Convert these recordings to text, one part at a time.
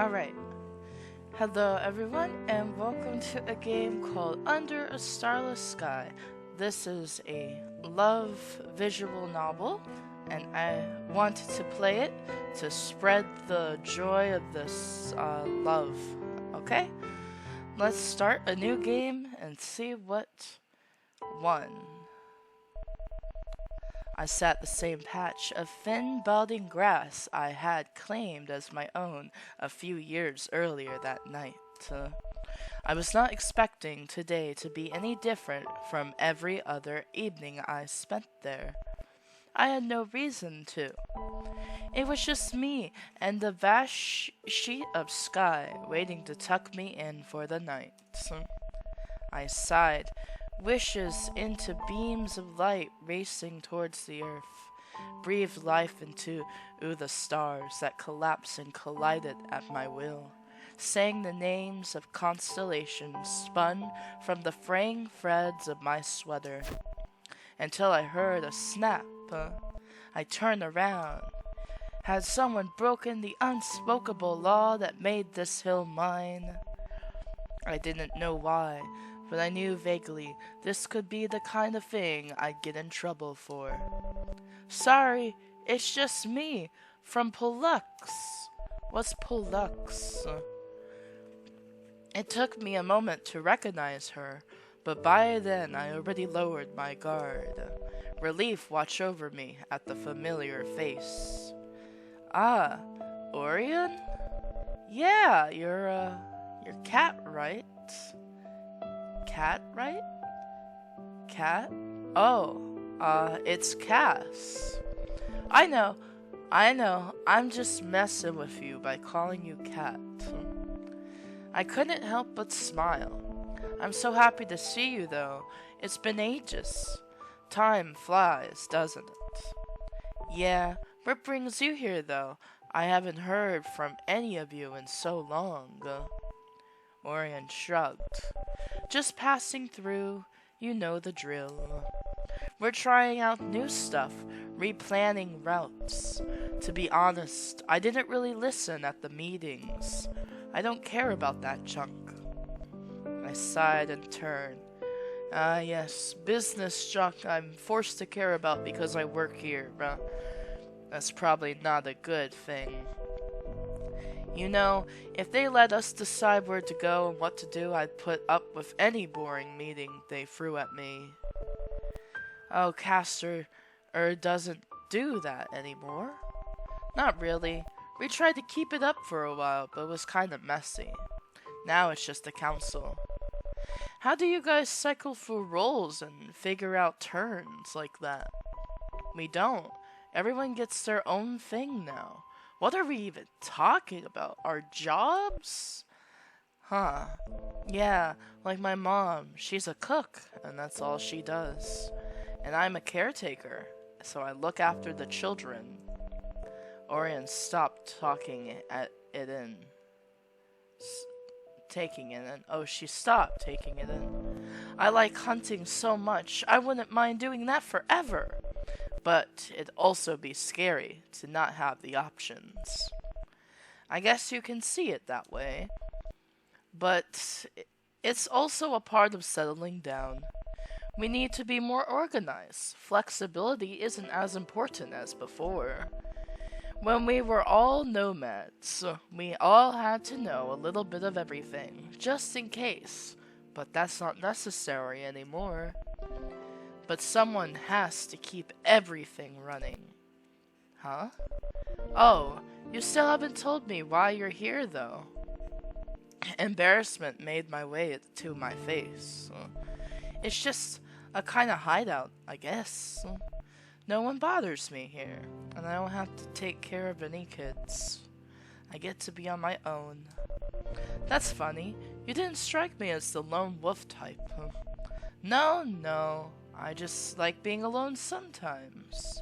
Alright, hello everyone, and welcome to a game called Under a Starless Sky. This is a love visual novel, and I wanted to play it to spread the joy of this love. Okay? Let's start a new game and see what won. I sat the same patch of thin, balding grass I had claimed as my own a few years earlier that night. I was not expecting today to be any different from every other evening I spent there. I had no reason to. It was just me and the vast sheet of sky waiting to tuck me in for the night. I sighed, wishes into beams of light racing towards the earth, breathed life into the stars that collapsed and collided at my will, sang the names of constellations spun from the fraying threads of my sweater, until I heard a snap. I turned around. Had someone broken the unspoken law that made this hill mine? I didn't know why, but I knew vaguely this could be the kind of thing I'd get in trouble for. Sorry, it's just me, from Pollux. What's Pollux? It took me a moment to recognize her, but by then I already lowered my guard. Relief watched over me at the familiar face. Ah, Orion? Yeah, you're Cat, right? Cat, right? Cat? Oh, it's Cass. I know, I'm just messing with you by calling you Cat. I couldn't help but smile. I'm so happy to see you, though. It's been ages. Time flies, doesn't it? Yeah, what brings you here, though? I haven't heard from any of you in so long. Orion shrugged. Just passing through, you know the drill. We're trying out new stuff, replanning routes. To be honest, I didn't really listen at the meetings. I don't care about that junk. I sighed and turned. Ah, yes, business junk I'm forced to care about because I work here. That's probably not a good thing. You know, if they let us decide where to go and what to do, I'd put up with any boring meeting they threw at me. Oh, Castor doesn't do that anymore. Not really. We tried to keep it up for a while, but it was kind of messy. Now it's just a council. How do you guys cycle through roles and figure out turns like that? We don't. Everyone gets their own thing now. What are we even talking about? Our jobs? Huh. Yeah, like my mom. She's a cook, and that's all she does. And I'm a caretaker, so I look after the children. Orion stopped taking it in. Oh, she stopped taking it in. I like hunting so much, I wouldn't mind doing that forever. But it'd also be scary to not have the options. I guess you can see it that way. But it's also a part of settling down. We need to be more organized. Flexibility isn't as important as before. When we were all nomads, we all had to know a little bit of everything, just in case. But that's not necessary anymore. But someone has to keep everything running. Huh? Oh, you still haven't told me why you're here, though. Embarrassment made my way to my face. It's just a kind of hideout, I guess. No one bothers me here, and I don't have to take care of any kids. I get to be on my own. That's funny. You didn't strike me as the lone wolf type. No. I just like being alone sometimes.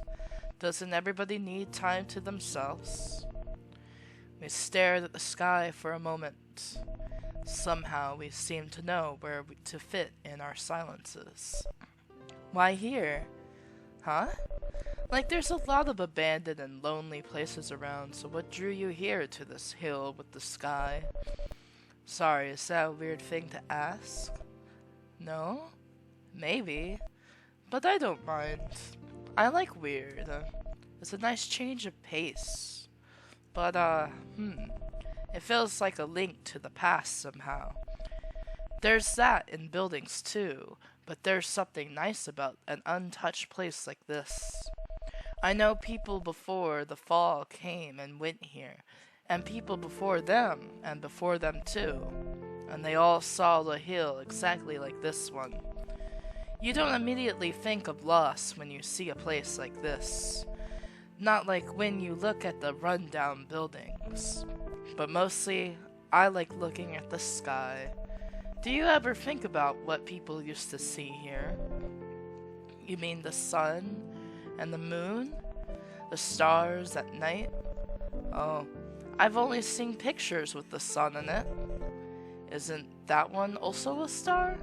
Doesn't everybody need time to themselves? We stared at the sky for a moment. Somehow we seemed to know where to fit in our silences. Why here? Huh? Like, there's a lot of abandoned and lonely places around, so what drew you here to this hill with the sky? Sorry, is that a weird thing to ask? No? Maybe. But I don't mind. I like weird. It's a nice change of pace. But, it feels like a link to the past somehow. There's that in buildings too, but there's something nice about an untouched place like this. I know people before the fall came and went here, and people before them, and before them too, and they all saw the hill exactly like this one. You don't immediately think of loss when you see a place like this. Not like when you look at the rundown buildings. But mostly, I like looking at the sky. Do you ever think about what people used to see here? You mean the sun and the moon? The stars at night? Oh, I've only seen pictures with the sun in it. Isn't that one also a star?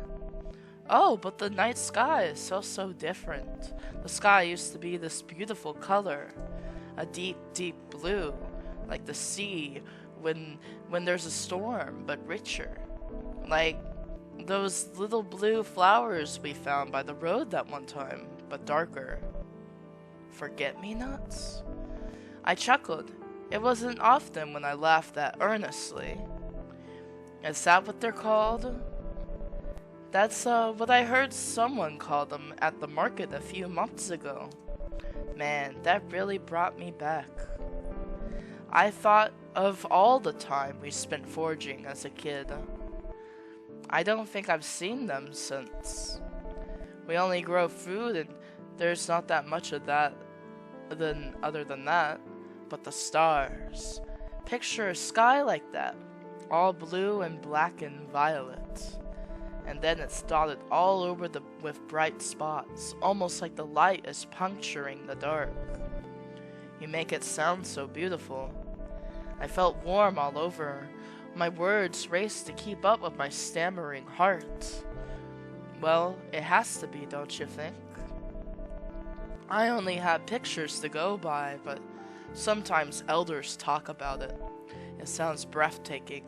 Oh, but the night sky is so different. The sky used to be this beautiful color. A deep blue, like the sea when there's a storm, but richer. Like those little blue flowers we found by the road that one time, but darker. Forget-me-nots? I chuckled. It wasn't often when I laughed that earnestly. Is that what they're called? That's what I heard someone call them at the market a few months ago. Man, that really brought me back. I thought of all the time we spent foraging as a kid. I don't think I've seen them since. We only grow food and there's not that much of that other than that. But the stars. Picture a sky like that. All blue and black and violet. And then it's dotted all over with bright spots, almost like the light is puncturing the dark. You make it sound so beautiful. I felt warm all over. My words raced to keep up with my stammering heart. Well, it has to be, don't you think? I only have pictures to go by, but sometimes elders talk about it. It sounds breathtaking.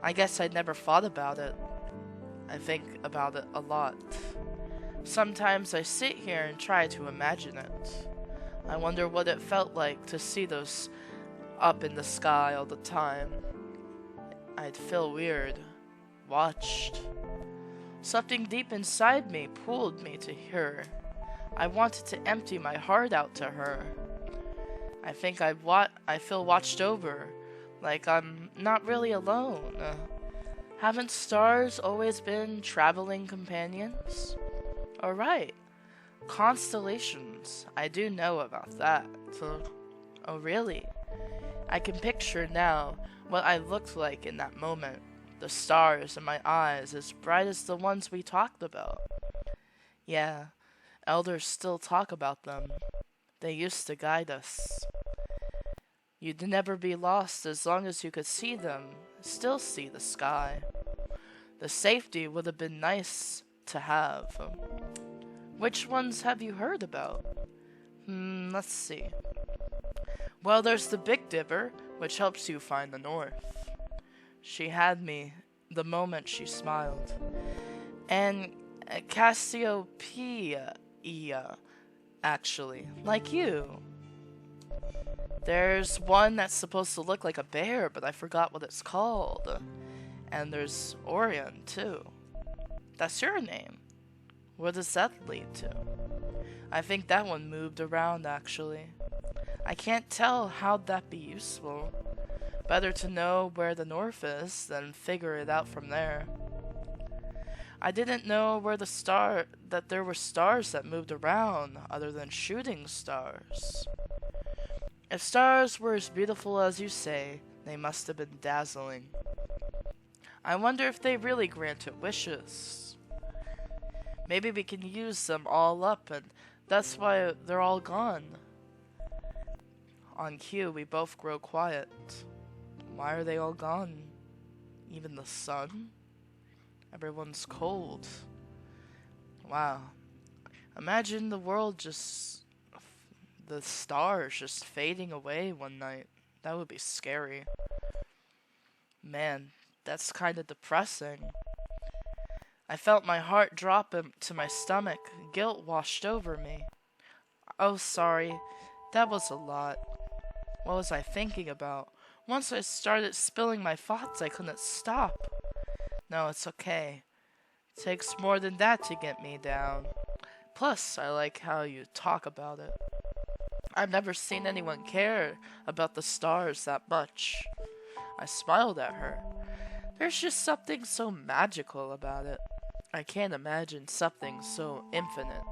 I guess I'd never thought about it. I think about it a lot. Sometimes I sit here and try to imagine it. I wonder what it felt like to see those up in the sky all the time. I'd feel weird, watched. Something deep inside me pulled me to her. I wanted to empty my heart out to her. I think I feel watched over, like I'm not really alone. Haven't stars always been traveling companions? Alright, constellations. I do know about that. Oh really? I can picture now what I looked like in that moment. The stars in my eyes as bright as the ones we talked about. Yeah, elders still talk about them. They used to guide us. You'd never be lost as long as you could see them, still see the sky. The safety would have been nice to have. Which ones have you heard about? Let's see. Well, there's the Big Dipper, which helps you find the north. She had me the moment she smiled. And Cassiopeia, actually, like you. There's one that's supposed to look like a bear, but I forgot what it's called. And there's Orion, too. That's your name. Where does that lead to? I think that one moved around, actually. I can't tell how'd that be useful. Better to know where the north is than figure it out from there. I didn't know that there were stars that moved around other than shooting stars. If stars were as beautiful as you say, they must have been dazzling. I wonder if they really granted wishes. Maybe we can use them all up and that's why they're all gone. On cue, we both grow quiet. Why are they all gone? Even the sun? Everyone's cold. Wow. Imagine the world just the stars just fading away one night. That would be scary. Man, that's kind of depressing. I felt my heart drop into my stomach. Guilt washed over me. Oh, sorry. That was a lot. What was I thinking about? Once I started spilling my thoughts, I couldn't stop. No, it's okay. It takes more than that to get me down. Plus, I like how you talk about it. I've never seen anyone care about the stars that much. I smiled at her. There's just something so magical about it. I can't imagine something so infinite.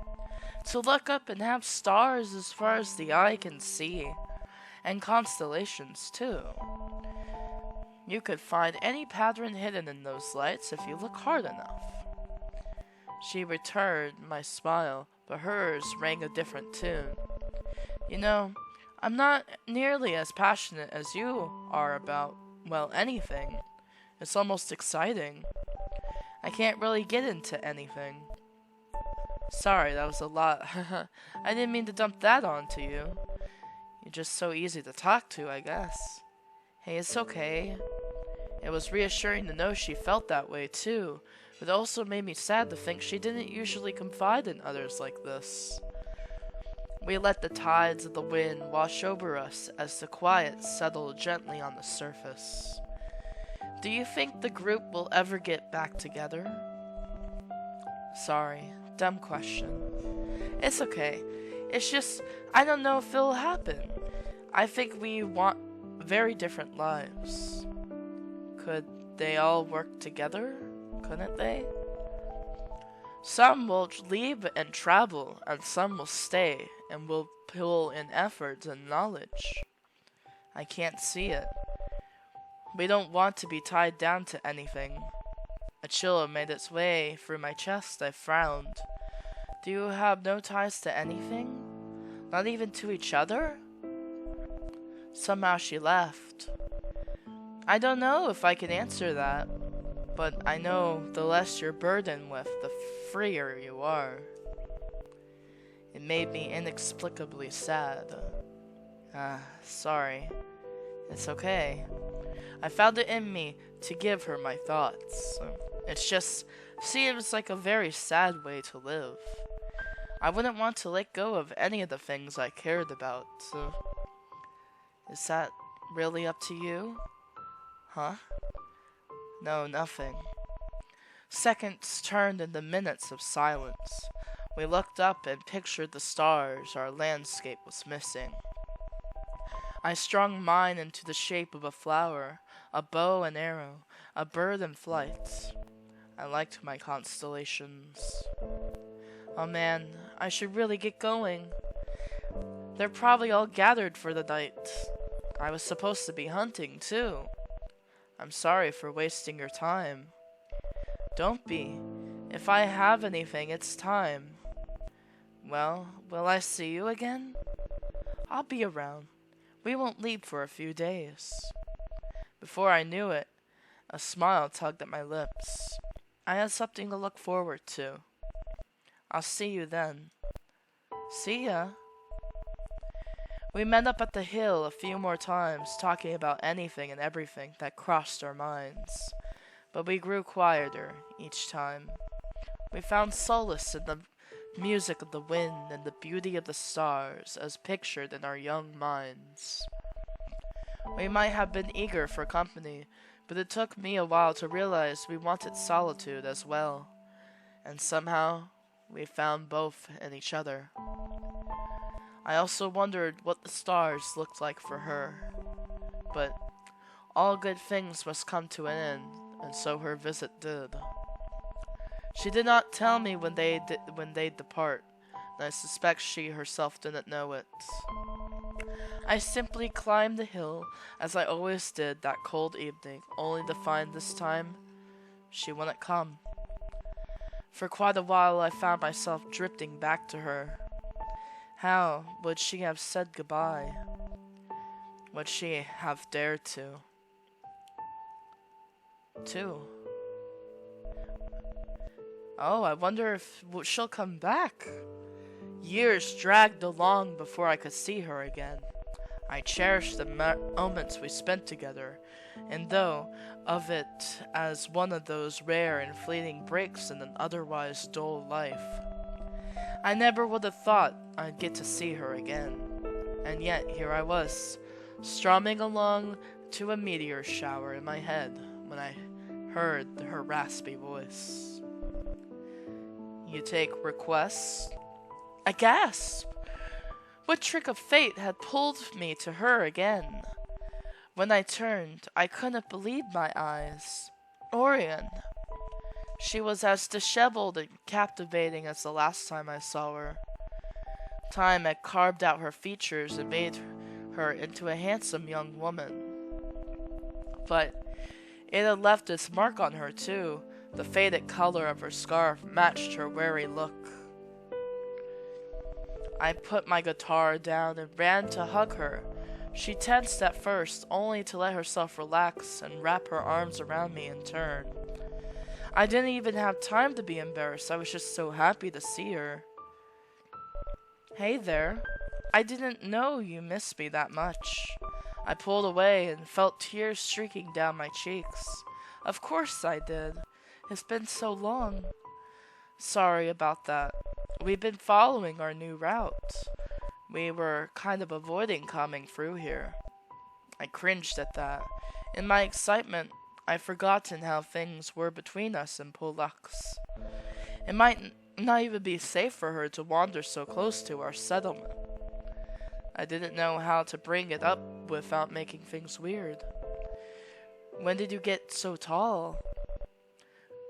To look up and have stars as far as the eye can see, and constellations too. You could find any pattern hidden in those lights if you look hard enough. She returned my smile, but hers rang a different tune. You know, I'm not nearly as passionate as you are about, well, anything. It's almost exciting. I can't really get into anything. Sorry, that was a lot. I didn't mean to dump that onto you. You're just so easy to talk to, I guess. Hey, it's okay. It was reassuring to know she felt that way, too. But it also made me sad to think she didn't usually confide in others like this. We let the tides of the wind wash over us as the quiet settled gently on the surface. Do you think the group will ever get back together? Sorry, dumb question. It's okay. It's just, I don't know if it'll happen. I think we want very different lives. Could they all work together? Couldn't they? Some will leave and travel, and some will stay and will pull in efforts and knowledge. I can't see it. We don't want to be tied down to anything. A chill made its way through my chest. I frowned. Do you have no ties to anything? Not even to each other? Somehow she laughed. I don't know if I can answer that, but I know the less you're burdened with, the freer you are. It made me inexplicably sad. Sorry. It's okay. I found it in me to give her my thoughts. It just seems like a very sad way to live. I wouldn't want to let go of any of the things I cared about. Is that really up to you? Huh? No, nothing. Seconds turned into minutes of silence. We looked up and pictured the stars our landscape was missing. I strung mine into the shape of a flower, a bow and arrow, a bird in flight. I liked my constellations. Oh man, I should really get going. They're probably all gathered for the night. I was supposed to be hunting, too. I'm sorry for wasting your time. Don't be. If I have anything, it's time. Well, will I see you again? I'll be around. We won't leave for a few days. Before I knew it, a smile tugged at my lips. I had something to look forward to. I'll see you then. See ya. We met up at the hill a few more times, talking about anything and everything that crossed our minds. But we grew quieter each time. We found solace in the music of the wind and the beauty of the stars as pictured in our young minds. We might have been eager for company, but it took me a while to realize we wanted solitude as well. And somehow, we found both in each other. I also wondered what the stars looked like for her. But all good things must come to an end, and so her visit did. She did not tell me when they'd depart, and I suspect she herself didn't know it. I simply climbed the hill, as I always did that cold evening, only to find this time she wouldn't come. For quite a while I found myself drifting back to her. How would she have said goodbye? Would she have dared to? Oh, I wonder if she'll come back. Years dragged along before I could see her again. I cherished the moments we spent together, and though of it as one of those rare and fleeting breaks in an otherwise dull life, I never would have thought I'd get to see her again. And yet here I was, strumming along to a meteor shower in my head when I heard her raspy voice. You take requests? I gasped. What trick of fate had pulled me to her again? When I turned, I couldn't believe my eyes. Orion. She was as disheveled and captivating as the last time I saw her. Time had carved out her features and made her into a handsome young woman. But it had left its mark on her, too. The faded color of her scarf matched her weary look. I put my guitar down and ran to hug her. She tensed at first, only to let herself relax and wrap her arms around me in turn. I didn't even have time to be embarrassed. I was just so happy to see her. Hey there. I didn't know you missed me that much. I pulled away and felt tears streaking down my cheeks. Of course I did. It's been so long. Sorry about that. We've been following our new route. We were kind of avoiding coming through here. I cringed at that. In my excitement, I'd forgotten how things were between us and Pollux. It might not even be safe for her to wander so close to our settlement. I didn't know how to bring it up without making things weird. When did you get so tall?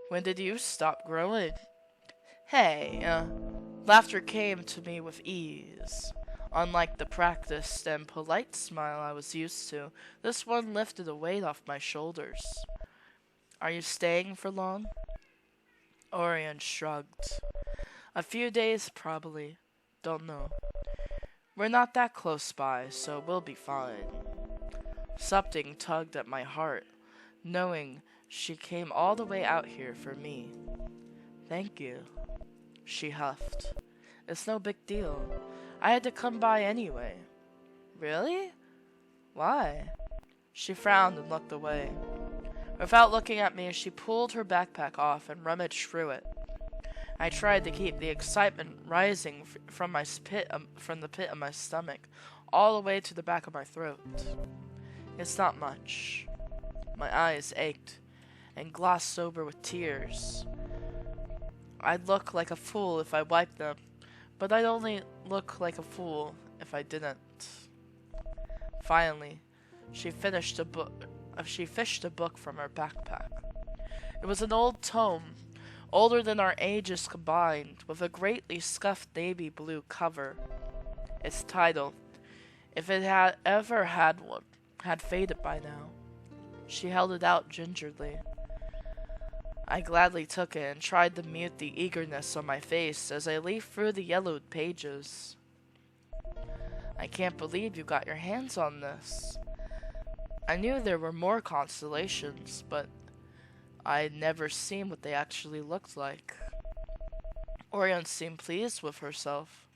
When did you stop growing? Hey, laughter came to me with ease. Unlike the practiced and polite smile I was used to, this one lifted a weight off my shoulders. Are you staying for long? Orion shrugged. A few days, probably. Don't know. We're not that close by, so we'll be fine. Something tugged at my heart, knowing she came all the way out here for me. Thank you, she huffed. It's no big deal. I had to come by anyway. Really? Why? She frowned and looked away. Without looking at me, she pulled her backpack off and rummaged through it. I tried to keep the excitement rising from the pit of my stomach, all the way to the back of my throat. It's not much. My eyes ached and glossed over with tears. I'd look like a fool if I wiped them, but I'd only look like a fool if I didn't. Finally, she fished a book from her backpack. It was an old tome, older than our ages combined, with a greatly scuffed navy blue cover. Its title, if it had ever had one, had faded by now. She held it out gingerly. I gladly took it and tried to mute the eagerness on my face as I leafed through the yellowed pages. I can't believe you got your hands on this. I knew there were more constellations, but I'd never seen what they actually looked like. Orion seemed pleased with herself,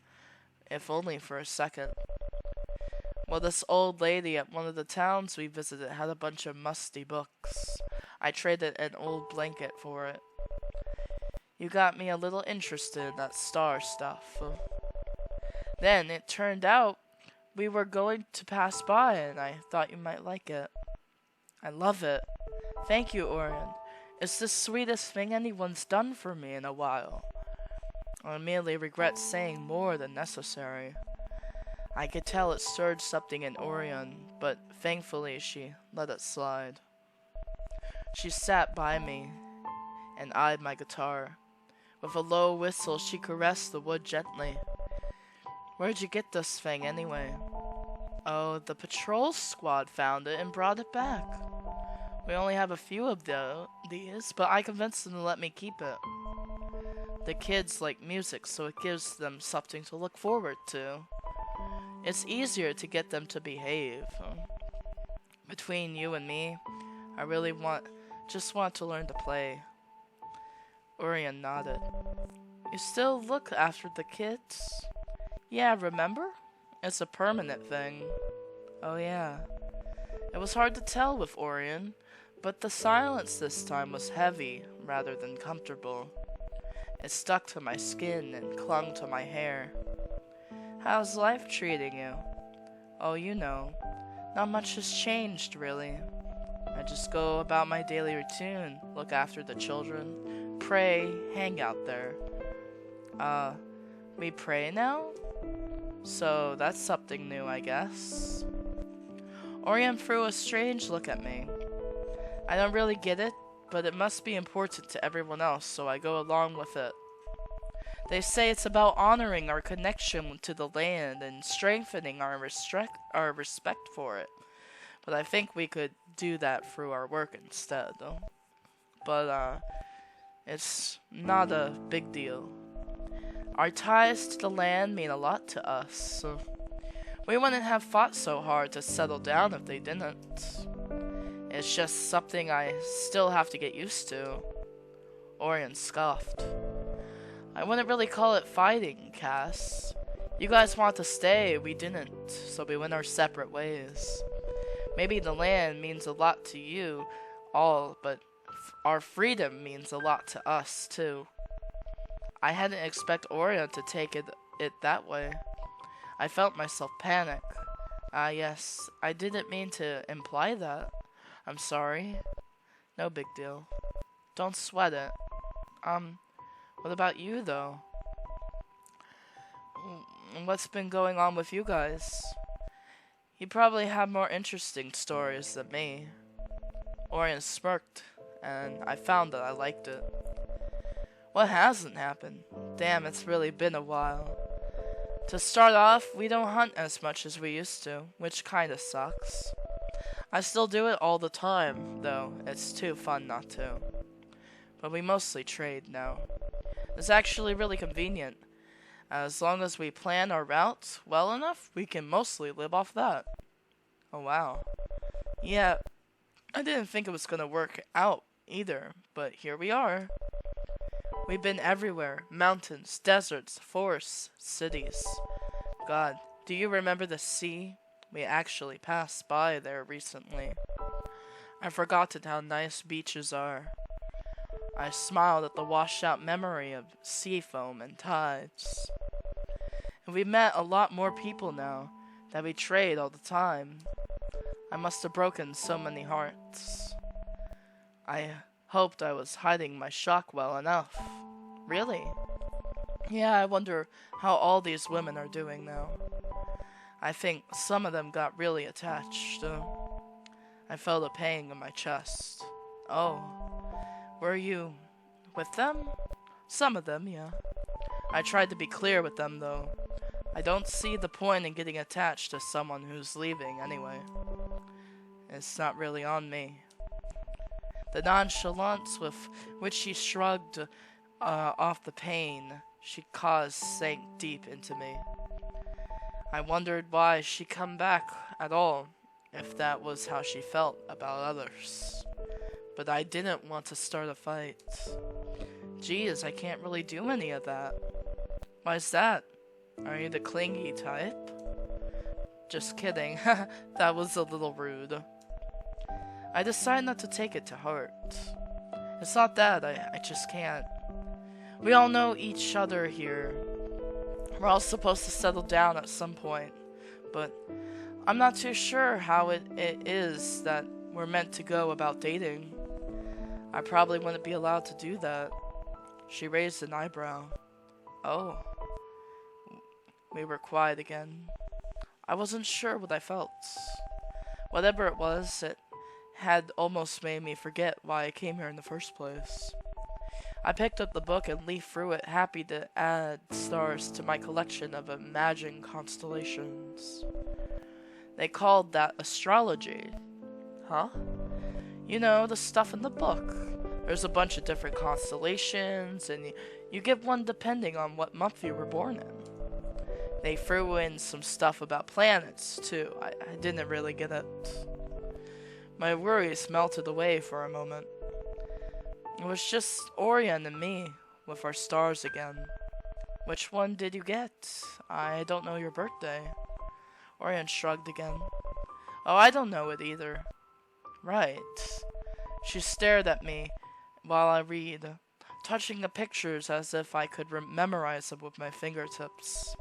if only for a second. Well, this old lady at one of the towns we visited had a bunch of musty books. I traded an old blanket for it. You got me a little interested in that star stuff. Then it turned out we were going to pass by, and I thought you might like it. I love it. Thank you, Orion. It's the sweetest thing anyone's done for me in a while. I merely regret saying more than necessary. I could tell it stirred something in Orion, but thankfully she let it slide. She sat by me and eyed my guitar. With a low whistle, she caressed the wood gently. Where'd you get this thing, anyway? Oh, the patrol squad found it and brought it back. We only have a few of these, but I convinced them to let me keep it. The kids like music, so it gives them something to look forward to. It's easier to get them to behave. Between you and me, I really just want to learn to play. Orion nodded. You still look after the kids? Yeah, remember? It's a permanent thing. Oh yeah. It was hard to tell with Orion, but the silence this time was heavy rather than comfortable. It stuck to my skin and clung to my hair. How's life treating you? Oh, you know, not much has changed, really. I just go about my daily routine, look after the children, pray, hang out there. Uh, we pray now? So that's something new, I guess. Orion threw a strange look at me. I don't really get it, but it must be important to everyone else, so I go along with it. They say it's about honoring our connection to the land and strengthening our respect for it. But I think we could do that through our work instead. But it's not a big deal. Our ties to the land mean a lot to us. We wouldn't have fought so hard to settle down if they didn't. It's just something I still have to get used to. Orion scoffed. I wouldn't really call it fighting, Cass. You guys want to stay, we didn't, so we went our separate ways. Maybe the land means a lot to you all, but our freedom means a lot to us, too. I hadn't expected Orion to take it that way. I felt myself panic. Yes, I didn't mean to imply that. I'm sorry. No big deal. Don't sweat it. What about you, though? What's been going on with you guys? You probably have more interesting stories than me. Orion smirked, and I found that I liked it. What hasn't happened? Damn, it's really been a while. To start off, we don't hunt as much as we used to, which kinda sucks. I still do it all the time, though. It's too fun not to. But we mostly trade now. It's actually really convenient. As long as we plan our routes well enough, we can mostly live off that. Oh wow. Yeah, I didn't think it was gonna work out either, but here we are. We've been everywhere. Mountains, deserts, forests, cities. God, do you remember the sea? We actually passed by there recently. I've forgotten how nice beaches are. I smiled at the washed-out memory of sea foam and tides. And we met a lot more people now, that we trade all the time. I must have broken so many hearts. I hoped I was hiding my shock well enough. Really? Yeah, I wonder how all these women are doing now. I think some of them got really attached. I felt a pain in my chest. Oh. Were you with them? Some of them, yeah. I tried to be clear with them, though. I don't see the point in getting attached to someone who's leaving anyway. It's not really on me. The nonchalance with which she shrugged off the pain she caused sank deep into me. I wondered why she'd come back at all, if that was how she felt about others. But I didn't want to start a fight. Geez, I can't really do any of that. Why's that? Are you the clingy type? Just kidding. That was a little rude. I decided not to take it to heart. It's not that, I just can't. We all know each other here. We're all supposed to settle down at some point. But I'm not too sure how it is that we're meant to go about dating. I probably wouldn't be allowed to do that. She raised an eyebrow. Oh. We were quiet again. I wasn't sure what I felt. Whatever it was, it had almost made me forget why I came here in the first place. I picked up the book and leafed through it, happy to add stars to my collection of imagined constellations. They called that astrology. Huh? You know, the stuff in the book. There's a bunch of different constellations, and you get one depending on what month you were born in. They threw in some stuff about planets, too. I didn't really get it. My worries melted away for a moment. It was just Orion and me, with our stars again. Which one did you get? I don't know your birthday. Orion shrugged again. Oh, I don't know it either. Right. She stared at me while I read, touching the pictures as if I could memorize them with my fingertips.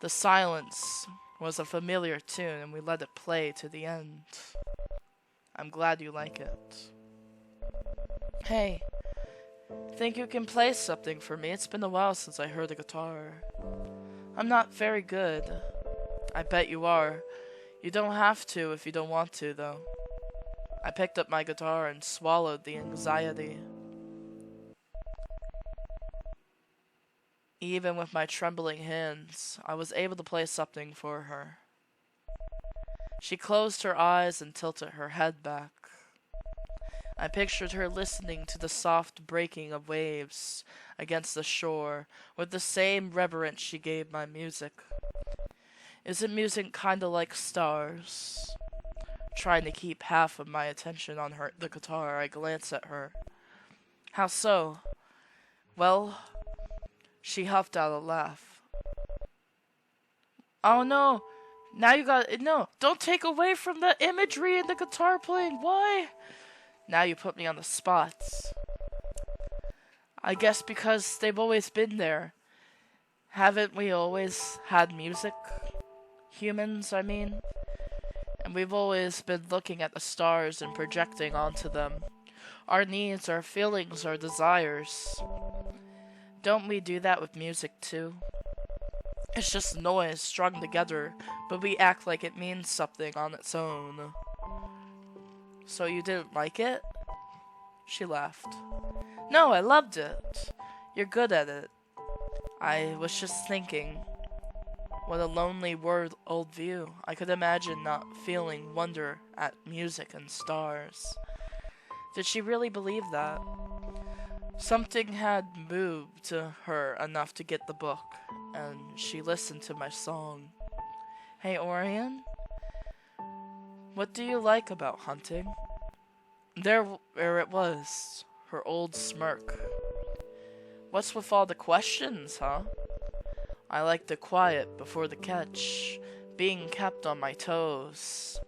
The silence was a familiar tune, and we let it play to the end. I'm glad you like it. Hey, think you can play something for me? It's been a while since I heard a guitar. I'm not very good. I bet you are. You don't have to if you don't want to, though. I picked up my guitar and swallowed the anxiety. Even with my trembling hands, I was able to play something for her. She closed her eyes and tilted her head back. I pictured her listening to the soft breaking of waves against the shore with the same reverence she gave my music. Isn't music kinda like stars? Trying to keep half of my attention on the guitar, I glanced at her. How so? Well, she huffed out a laugh. Oh no! Now you no! Don't take away from the imagery in the guitar playing! Why? Now you put me on the spot. I guess because they've always been there. Haven't we always had music? Humans, I mean. And we've always been looking at the stars and projecting onto them. Our needs, our feelings, our desires. Don't we do that with music too? It's just noise strung together, but we act like it means something on its own. So you didn't like it? She laughed. No, I loved it. You're good at it. I was just thinking. What a lonely old view. I could imagine not feeling wonder at music and stars. Did she really believe that? Something had moved her enough to get the book, and she listened to my song. Hey, Orion? What do you like about hunting? There it was, her old smirk. What's with all the questions, huh? I like the quiet before the catch, being kept on my toes.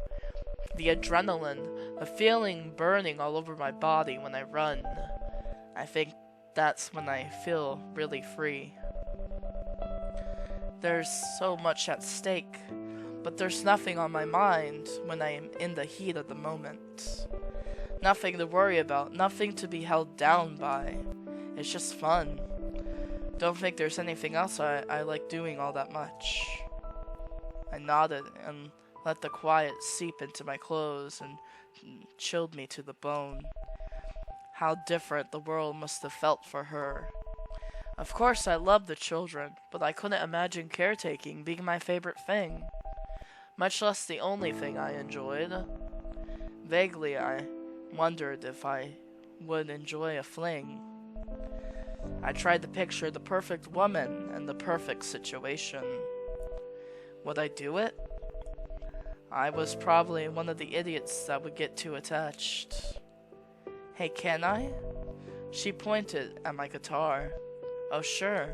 The adrenaline, the feeling burning all over my body when I run. I think that's when I feel really free. There's so much at stake, but there's nothing on my mind when I am in the heat of the moment. Nothing to worry about, nothing to be held down by. It's just fun. Don't think there's anything else I like doing all that much. I nodded and let the quiet seep into my clothes and chilled me to the bone. How different the world must have felt for her. Of course I loved the children, but I couldn't imagine caretaking being my favorite thing. Much less the only thing I enjoyed. Vaguely I wondered if I would enjoy a fling. I tried to picture the perfect woman and the perfect situation. Would I do it? I was probably one of the idiots that would get too attached. Hey, can I? She pointed at my guitar. Oh, sure.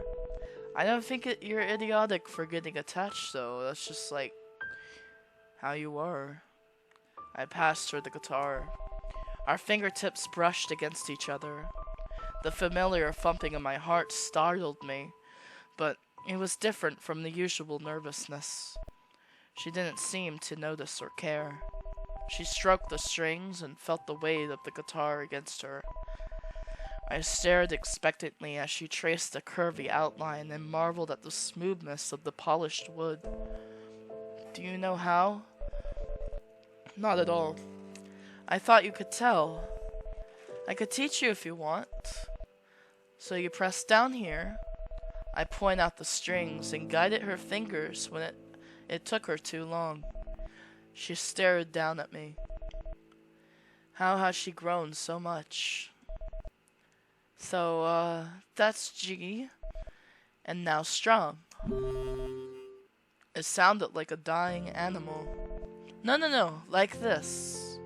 I don't think you're idiotic for getting attached, though. That's just like how you are. I passed her the guitar. Our fingertips brushed against each other. The familiar thumping of my heart startled me, but it was different from the usual nervousness. She didn't seem to notice or care. She stroked the strings and felt the weight of the guitar against her. I stared expectantly as she traced the curvy outline and marveled at the smoothness of the polished wood. Do you know how? Not at all. I thought you could tell. I could teach you if you want. So you press down here. I point out the strings and guided her fingers when it took her too long. She stared down at me. How has she grown so much? So, that's G. And now strum. It sounded like a dying animal. No, like this.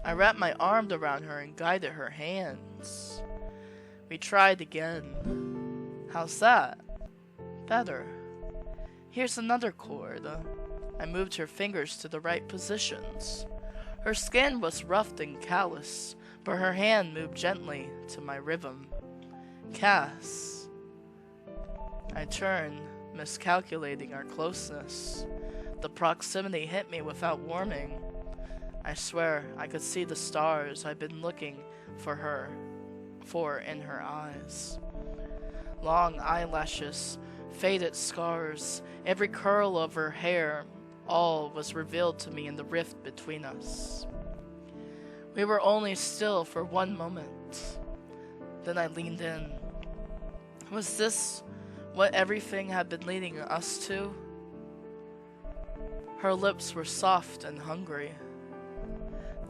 I wrapped my arm around her and guided her hands. We tried again. How's that? Better. Here's another chord. I moved her fingers to the right positions. Her skin was rough and callous, but her hand moved gently to my rhythm. Cass. I turned, miscalculating our closeness. The proximity hit me without warning. I swear I could see the stars I'd been looking for in her eyes. Long eyelashes, faded scars, every curl of her hair, all was revealed to me in the rift between us. We were only still for one moment. Then I leaned in. Was this what everything had been leading us to? Her lips were soft and hungry.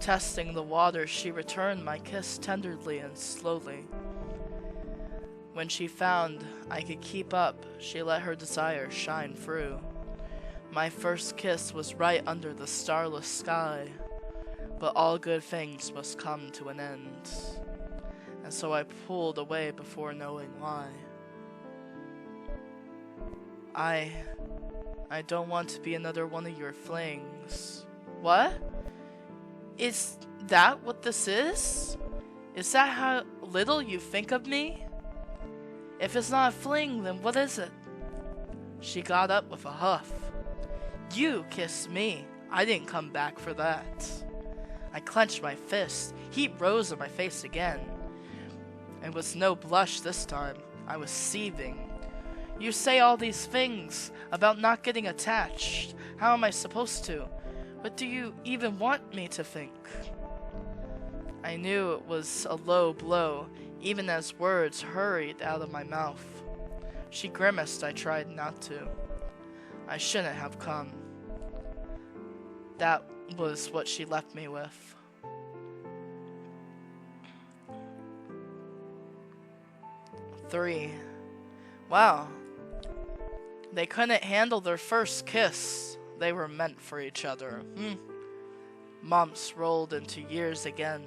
Testing the water, she returned my kiss tenderly and slowly. When she found I could keep up, she let her desire shine through. My first kiss was right under the starless sky, but all good things must come to an end. And so I pulled away before knowing why. I don't want to be another one of your flings. What? Is that what this is? Is that how little you think of me? If it's not a fling, then what is it? She got up with a huff. You kissed me. I didn't come back for that. I clenched my fist. Heat rose on my face again. It was no blush this time. I was seething. You say all these things about not getting attached. How am I supposed to? What do you even want me to think? I knew it was a low blow, even as words hurried out of my mouth. She grimaced. I tried not to. I shouldn't have come. That was what she left me with. Three. Wow. They couldn't handle their first kiss. They were meant for each other. Months rolled into years again.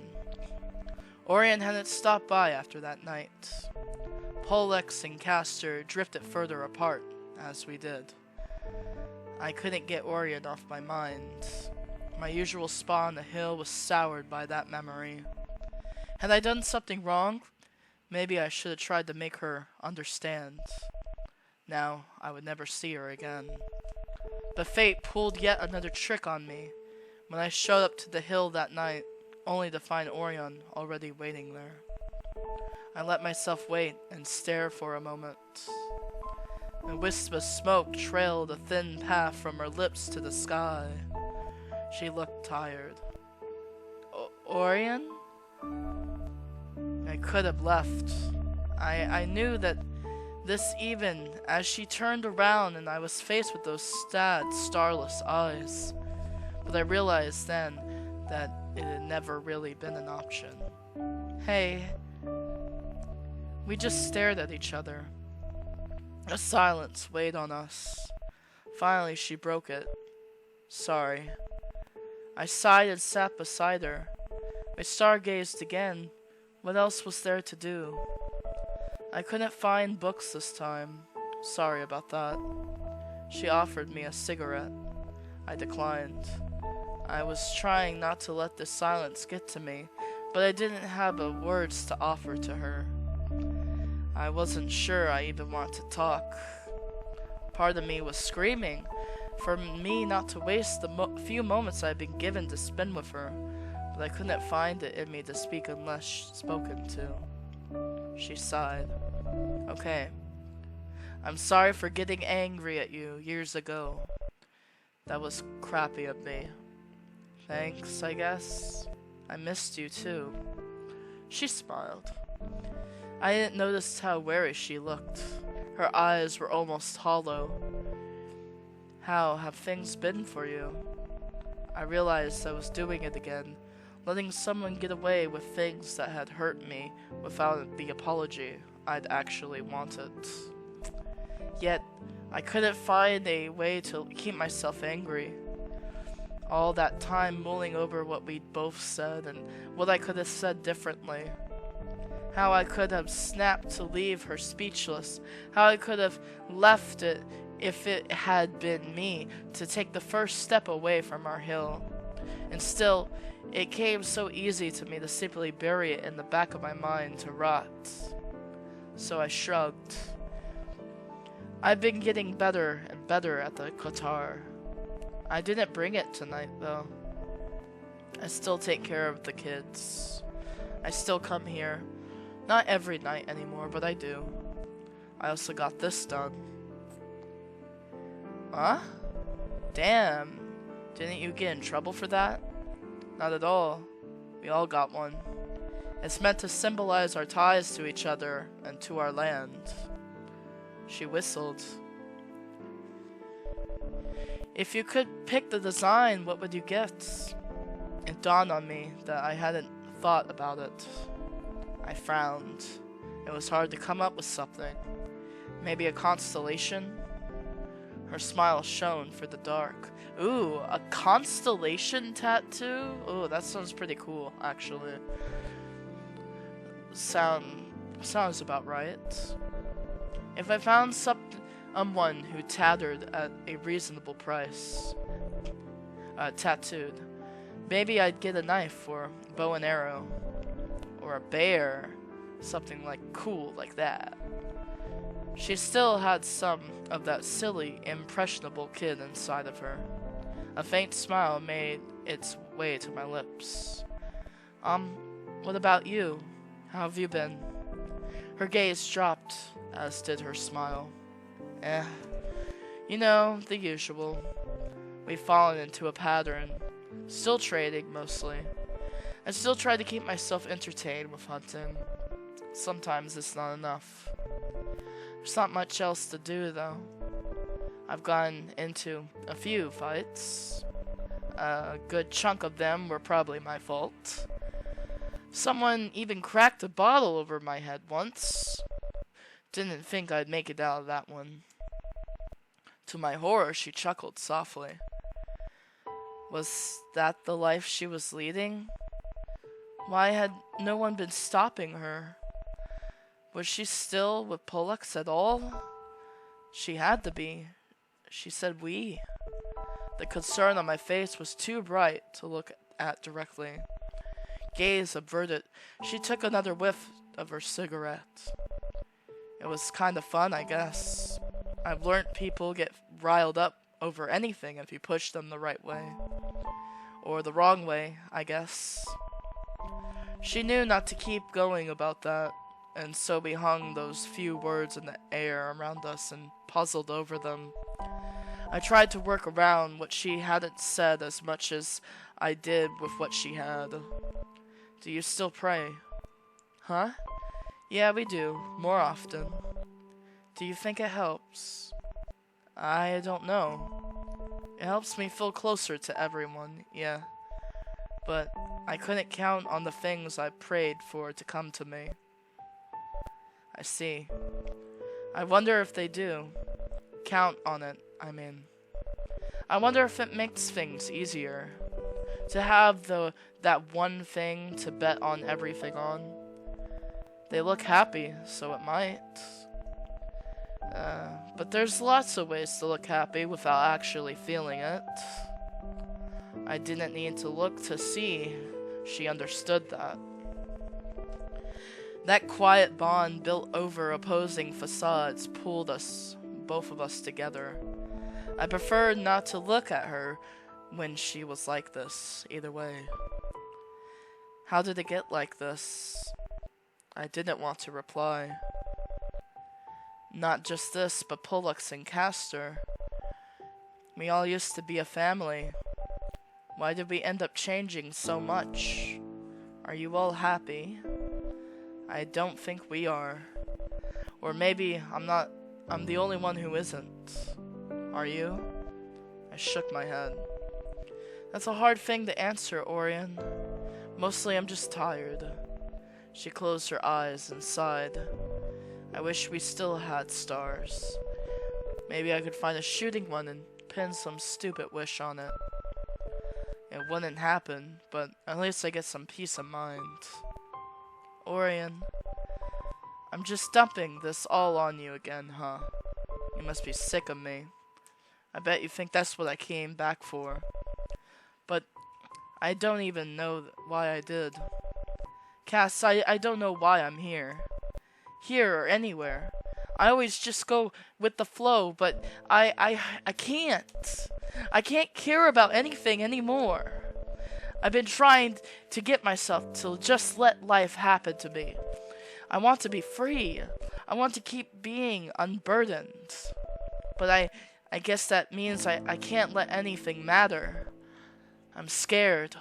Orion hadn't stopped by after that night. Polex and Castor drifted further apart, as we did. I couldn't get Orion off my mind. My usual spa on the hill was soured by that memory. Had I done something wrong? Maybe I should have tried to make her understand. Now I would never see her again. But fate pulled yet another trick on me when I showed up to the hill that night, only to find Orion already waiting there. I let myself wait and stare for a moment. A wisp of smoke trailed a thin path from her lips to the sky. She looked tired. Orion? I could have left. I knew that this even as she turned around and I was faced with those sad, starless eyes. But I realized then that it had never really been an option. Hey. We just stared at each other. A silence weighed on us. Finally, she broke it. Sorry. I sighed and sat beside her. We stargazed again. What else was there to do? I couldn't find books this time. Sorry about that. She offered me a cigarette. I declined. I was trying not to let this silence get to me, but I didn't have the words to offer to her. I wasn't sure I even wanted to talk. Part of me was screaming for me not to waste the few moments I'd been given to spend with her, but I couldn't find it in me to speak unless spoken to. She sighed. Okay. I'm sorry for getting angry at you years ago. That was crappy of me. Thanks, I guess. I missed you too. She smiled. I didn't notice how weary she looked. Her eyes were almost hollow. How have things been for you? I realized I was doing it again, letting someone get away with things that had hurt me without the apology I'd actually wanted. Yet, I couldn't find a way to keep myself angry. All that time mulling over what we'd both said and what I could have said differently. How I could have snapped to leave her speechless. How I could have left it if it had been me to take the first step away from our hill. And still, it came so easy to me to simply bury it in the back of my mind to rot. So I shrugged. I've been getting better and better at the guitar. I didn't bring it tonight, though. I still take care of the kids. I still come here. Not every night anymore, but I do. I also got this done. Huh? Damn. Didn't you get in trouble for that? Not at all. We all got one. It's meant to symbolize our ties to each other and to our land. She whistled. If you could pick the design, what would you get? It dawned on me that I hadn't thought about it. I frowned. It was hard to come up with something. Maybe a constellation? Her smile shone for the dark. Ooh, a constellation tattoo? Ooh, that sounds pretty cool, actually. Sounds about right. If I found someone who tattooed at a reasonable price, tattooed, maybe I'd get a knife or a bow and arrow, or a bear, something like cool like that. She still had some of that silly, impressionable kid inside of her. A faint smile made its way to my lips. What about you? How have you been? Her gaze dropped, as did her smile. You know, the usual. We've fallen into a pattern. Still trading, mostly. I still try to keep myself entertained with hunting. Sometimes it's not enough. There's not much else to do, though. I've gotten into a few fights. A good chunk of them were probably my fault. Someone even cracked a bottle over my head once. Didn't think I'd make it out of that one. To my horror, she chuckled softly. Was that the life she was leading? Why had no one been stopping her? Was she still with Pollux at all? She had to be. She said we. The concern on my face was too bright to look at directly. Gaze averted, she took another whiff of her cigarette. It was kind of fun, I guess. I've learnt people get riled up over anything if you push them the right way. Or the wrong way, I guess. She knew not to keep going about that, and so we hung those few words in the air around us and puzzled over them. I tried to work around what she hadn't said as much as I did with what she had. Do you still pray? Huh? Yeah, we do, more often. Do you think it helps? I don't know. It helps me feel closer to everyone, yeah. But I couldn't count on the things I prayed for to come to me. I see. I wonder if they do. Count on it, I mean. I wonder if it makes things easier. To have that one thing to bet on everything on. They look happy, so it might. But there's lots of ways to look happy without actually feeling it. I didn't need to look to see she understood that. That quiet bond built over opposing facades pulled us, both of us, together. I preferred not to look at her when she was like this, either way. How did it get like this? I didn't want to reply. Not just this, but Pollux and Castor. We all used to be a family. Why did we end up changing so much? Are you all happy? I don't think we are. Or maybe I'm the only one who isn't. Are you? I shook my head. That's a hard thing to answer, Orion. Mostly I'm just tired. She closed her eyes and sighed. I wish we still had stars. Maybe I could find a shooting one and pin some stupid wish on it. It wouldn't happen, but at least I get some peace of mind. Orion, I'm just dumping this all on you again, huh? You must be sick of me. I bet you think that's what I came back for. But I don't even know why I did. Cass, I don't know why I'm here. Here or anywhere. I always just go with the flow, but I can't. I can't care about anything anymore. I've been trying to get myself to just let life happen to me. I want to be free. I want to keep being unburdened. But I guess that means I can't let anything matter. I'm scared.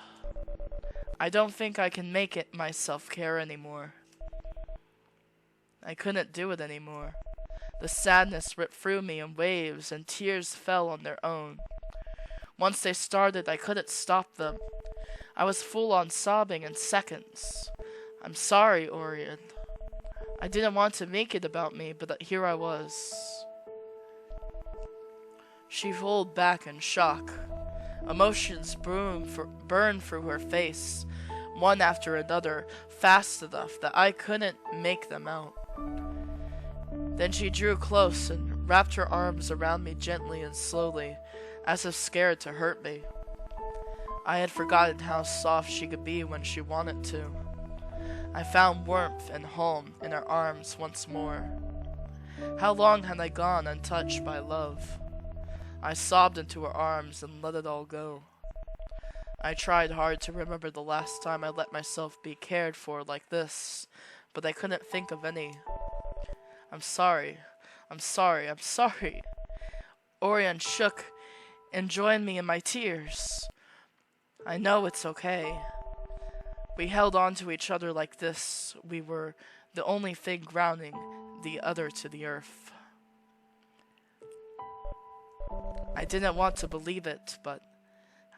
I don't think I can make it myself care anymore. I couldn't do it anymore. The sadness ripped through me in waves, and tears fell on their own. Once they started, I couldn't stop them. I was full on sobbing in seconds. I'm sorry, Orion. I didn't want to make it about me, but here I was. She rolled back in shock. Emotions burned through her face, one after another, fast enough that I couldn't make them out. Then she drew close and wrapped her arms around me gently and slowly, as if scared to hurt me. I had forgotten how soft she could be when she wanted to. I found warmth and home in her arms once more. How long had I gone untouched by love? I sobbed into her arms and let it all go. I tried hard to remember the last time I let myself be cared for like this, but I couldn't think of any. I'm sorry. I'm sorry. I'm sorry. Orion shook and joined me in my tears. I know it's okay. We held on to each other like this. We were the only thing grounding the other to the earth. I didn't want to believe it, but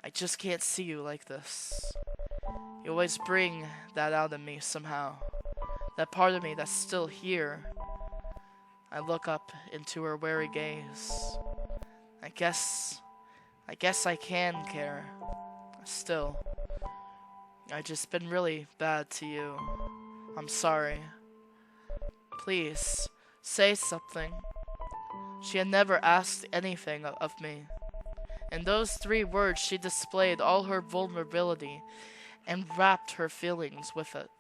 I just can't see you like this. You always bring that out in me somehow. That part of me that's still here. I look up into her wary gaze. I guess I can care. Still. I just been really bad to you. I'm sorry. Please, say something. She had never asked anything of me. In those 3 words she displayed all her vulnerability and wrapped her feelings with it.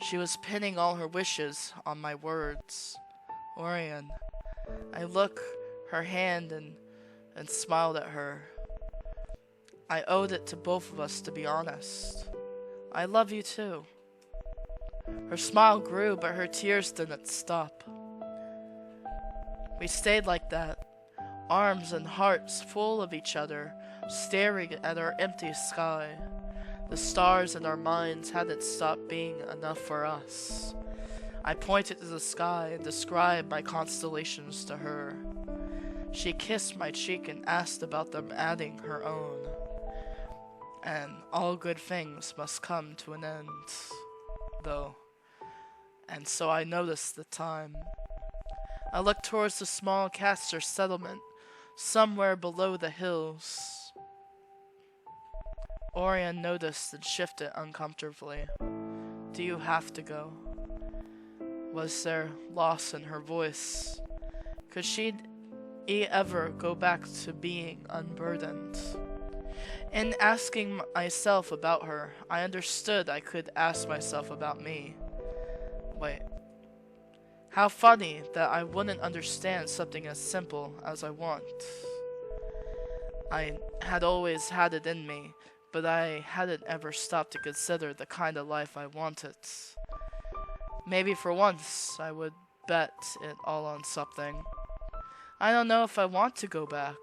She was pinning all her wishes on my words. Orion. I looked her hand and smiled at her. I owed it to both of us to be honest. I love you too. Her smile grew, but her tears didn't stop. We stayed like that, arms and hearts full of each other, staring at our empty sky. The stars in our minds hadn't stopped being enough for us. I pointed to the sky and described my constellations to her. She kissed my cheek and asked about them, adding her own. And all good things must come to an end, though. And so I noticed the time. I looked towards the small caster settlement, somewhere below the hills. Orion noticed and shifted uncomfortably. Do you have to go? Was there loss in her voice? Could she ever go back to being unburdened? In asking myself about her, I understood I could ask myself about me. Wait. How funny that I wouldn't understand something as simple as I want. I had always had it in me, but I hadn't ever stopped to consider the kind of life I wanted. Maybe for once I would bet it all on something. I don't know if I want to go back.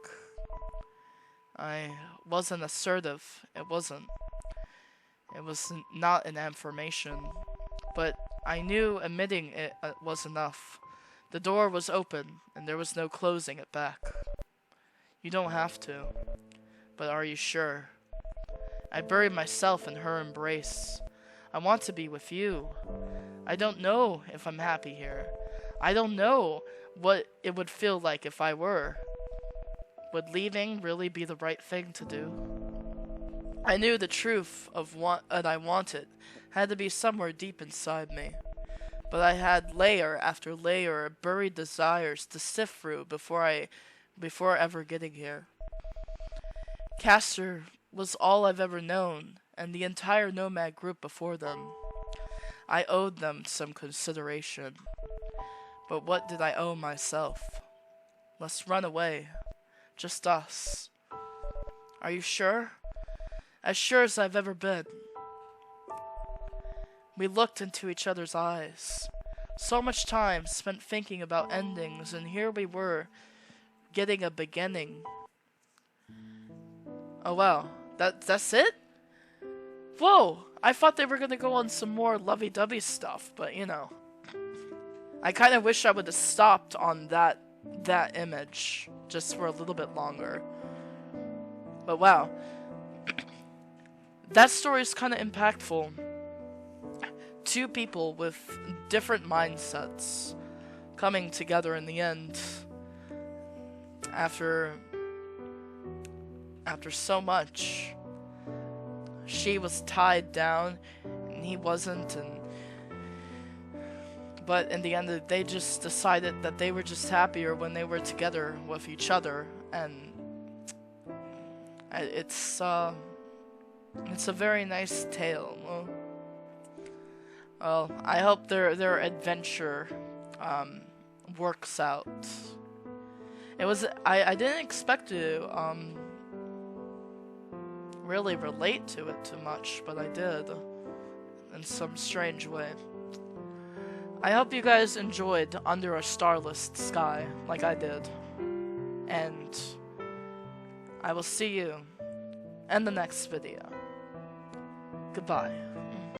I wasn't assertive. It wasn't. It was not an affirmation. But I knew admitting it was enough. The door was open, and there was no closing it back. You don't have to. But are you sure? I buried myself in her embrace. I want to be with you. I don't know if I'm happy here. I don't know what it would feel like if I were. Would leaving really be the right thing to do? I knew the truth of what I wanted had to be somewhere deep inside me. but I had layer after layer of buried desires to sift through before ever getting here. Castor was all I've ever known, and the entire Nomad group before them. I owed them some consideration. But what did I owe myself? Let's run away. Just us. Are you sure? As sure as I've ever been. We looked into each other's eyes. So much time spent thinking about endings, and here we were, getting a beginning. Oh wow, that's it? Whoa! I thought they were gonna go on some more lovey-dovey stuff, but you know. I kind of wish I would have stopped on that image just for a little bit longer. But wow. That story is kind of impactful. Two people with different mindsets coming together in the end after so much. She was tied down and he wasn't, but in the end they just decided that they were just happier when they were together with each other, and it's a very nice tale. Well, I hope their adventure works out. I didn't expect to really relate to it too much, but I did in some strange way. I hope you guys enjoyed Under a Starless Sky like I did, and I will see you in the next video. Goodbye.